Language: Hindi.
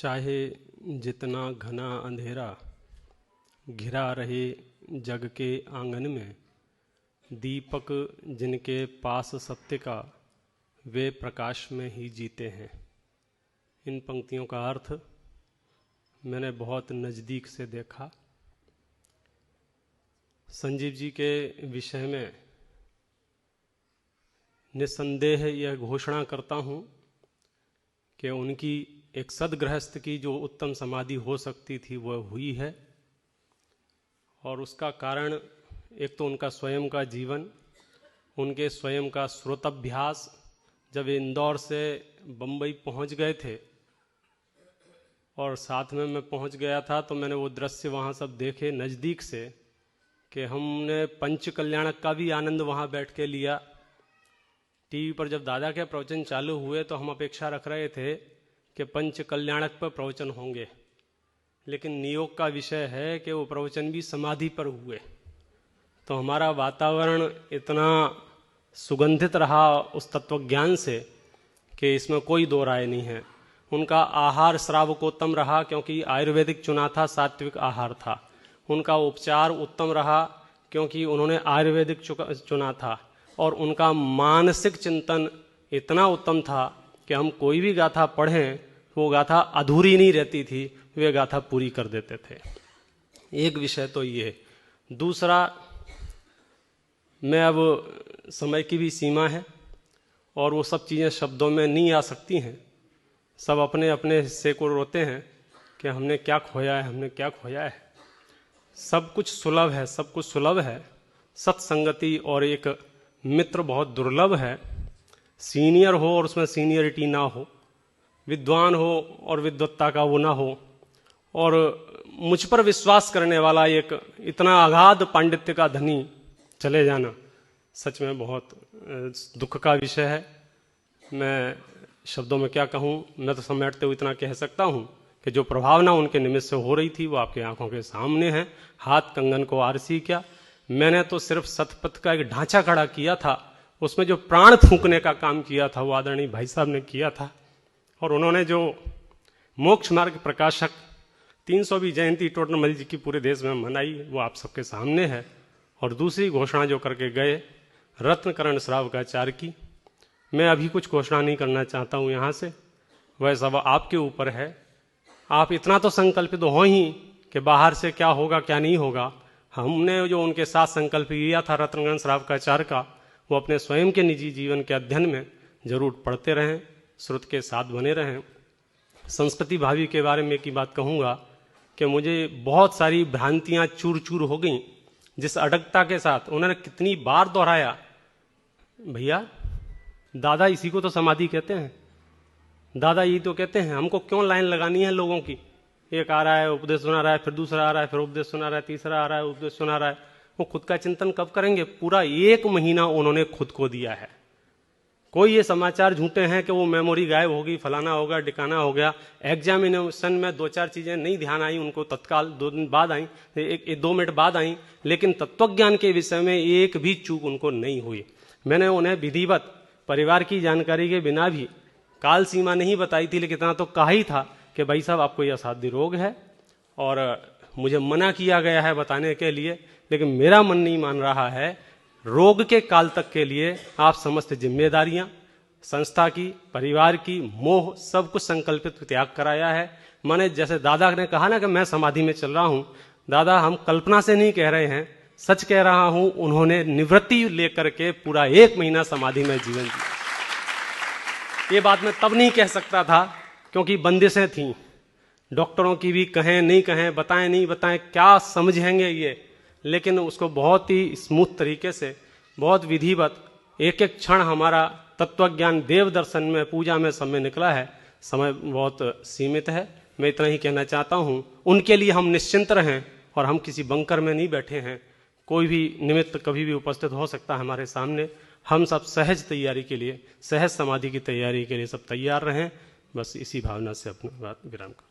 चाहे जितना घना अंधेरा घिरा रहे जग के आंगन में, दीपक जिनके पास सत्य का वे प्रकाश में ही जीते हैं। इन पंक्तियों का अर्थ मैंने बहुत नज़दीक से देखा। संजीव जी के विषय में निस्संदेह यह घोषणा करता हूँ कि उनकी एक सद्गृहस्थ की जो उत्तम समाधि हो सकती थी वह हुई है। और उसका कारण एक तो उनका स्वयं का जीवन, उनके स्वयं का श्रोताभ्यास। जब वे इंदौर से बम्बई पहुंच गए थे और साथ में मैं पहुंच गया था, तो मैंने वो दृश्य वहाँ सब देखे नज़दीक से कि हमने पंच कल्याणक का भी आनंद वहाँ बैठ के लिया। टीवी पर जब दादा के प्रवचन चालू हुए तो हम अपेक्षा रख रहे थे कि पंच कल्याणक पर प्रवचन होंगे, लेकिन नियोग का विषय है कि वो प्रवचन भी समाधि पर हुए। तो हमारा वातावरण इतना सुगंधित रहा उस तत्वज्ञान से कि इसमें कोई दो राय नहीं है। उनका आहार श्रावकोत्तम रहा क्योंकि आयुर्वेदिक चुना था, सात्विक आहार था। उनका उपचार उत्तम रहा क्योंकि उन्होंने आयुर्वेदिक चुना था। और उनका मानसिक चिंतन इतना उत्तम था कि हम कोई भी गाथा पढ़ें वो गाथा अधूरी नहीं रहती थी, वे गाथा पूरी कर देते थे। एक विषय तो ये। दूसरा, मैं अब समय की भी सीमा है और वो सब चीज़ें शब्दों में नहीं आ सकती हैं। सब अपने अपने हिस्से को रोते हैं कि हमने क्या खोया है, हमने क्या खोया है। सब कुछ सुलभ है, सब कुछ सुलभ है। सत्संगति और एक मित्र बहुत दुर्लभ है। सीनियर हो और उसमें सीनियरिटी ना हो, विद्वान हो और विद्वत्ता का वो ना हो, और मुझ पर विश्वास करने वाला एक इतना अगाध पांडित्य का धनी चले जाना सच में बहुत दुख का विषय है। मैं शब्दों में क्या कहूँ, मैं तो समेटते हुए इतना कह सकता हूँ कि जो प्रभावना उनके निमित्त से हो रही थी वो आपकी आंखों के सामने है। हाथ कंगन को आरसी क्या, मैंने तो सिर्फ सतपथ का एक ढांचा खड़ा किया था, उसमें जो प्राण फूंकने का काम किया था वो आदरणीय भाई साहब ने किया था। और उन्होंने जो मोक्ष मार्ग प्रकाशक 300वीं जयंती टोडरमल जी की पूरे देश में मनाई वो आप सबके सामने है। और दूसरी घोषणा जो करके गए रत्नकरण श्रावकाचार्य की, मैं अभी कुछ घोषणा नहीं करना चाहता हूँ यहाँ से, वह सब आपके ऊपर है। आप इतना तो संकल्पित हो ही कि बाहर से क्या होगा क्या नहीं होगा। हमने जो उनके साथ संकल्प किया था रत्नकरण श्रावकाचार्य का, वो अपने स्वयं के निजी जीवन के अध्ययन में जरूर पढ़ते रहें, श्रुत के साथ बने रहें। संस्कृति भावी के बारे में एक ही बात कहूँगा कि मुझे बहुत सारी भ्रांतियाँ चूर चूर हो गई जिस अडगता के साथ उन्होंने कितनी बार दोहराया, भैया दादा इसी को तो समाधि कहते हैं, दादा यही तो कहते हैं, हमको क्यों लाइन लगानी है लोगों की। एक आ रहा है उपदेश सुना रहा है, फिर दूसरा आ रहा है, फिर उपदेश सुना रहा है, तीसरा आ रहा है उपदेश सुना रहा है। वो खुद का चिंतन कब करेंगे। पूरा 1 महीना उन्होंने खुद को दिया है। कोई ये समाचार झूठे हैं कि वो मेमोरी गायब होगी, फलाना होगा, डिकाना हो गया। एग्जामिनेशन में 2-4 चीजें नहीं ध्यान आई उनको, तत्काल 2 दिन बाद आई, 1-2 मिनट बाद आई, लेकिन तत्वज्ञान के विषय में एक भी चूक उनको नहीं हुई। मैंने उन्हें विधिवत परिवार की जानकारी के बिना भी काल सीमा नहीं बताई थी, लेकिन इतना तो कहा ही था कि भाई साहब आपको यह असाध्य रोग है और मुझे मना किया गया है बताने के लिए, लेकिन मेरा मन नहीं मान रहा है। रोग के काल तक के लिए आप समस्त जिम्मेदारियां संस्था की, परिवार की, मोह सब कुछ संकल्पित त्याग कराया है। माने जैसे दादा ने कहा ना कि मैं समाधि में चल रहा हूं, दादा हम कल्पना से नहीं कह रहे हैं, सच कह रहा हूं। उन्होंने निवृत्ति लेकर के पूरा 1 महीना समाधि में जीवन जिया। ये बात मैं तब नहीं कह सकता था क्योंकि बंदिशें थीं, डॉक्टरों की भी कहें नहीं कहें, बताएं नहीं बताएं, क्या समझेंगे ये। लेकिन उसको बहुत ही स्मूथ तरीके से, बहुत विधिवत, एक एक क्षण हमारा तत्वज्ञान देव दर्शन में, पूजा में समय निकला है। समय बहुत सीमित है, मैं इतना ही कहना चाहता हूँ। उनके लिए हम निश्चिंत रहें और हम किसी बंकर में नहीं बैठे हैं। कोई भी निमित्त कभी भी उपस्थित हो सकता है हमारे सामने। हम सब सहज तैयारी के लिए, सहज समाधि की तैयारी के लिए सब तैयार रहें। बस इसी भावना से अपनी बात विराम कर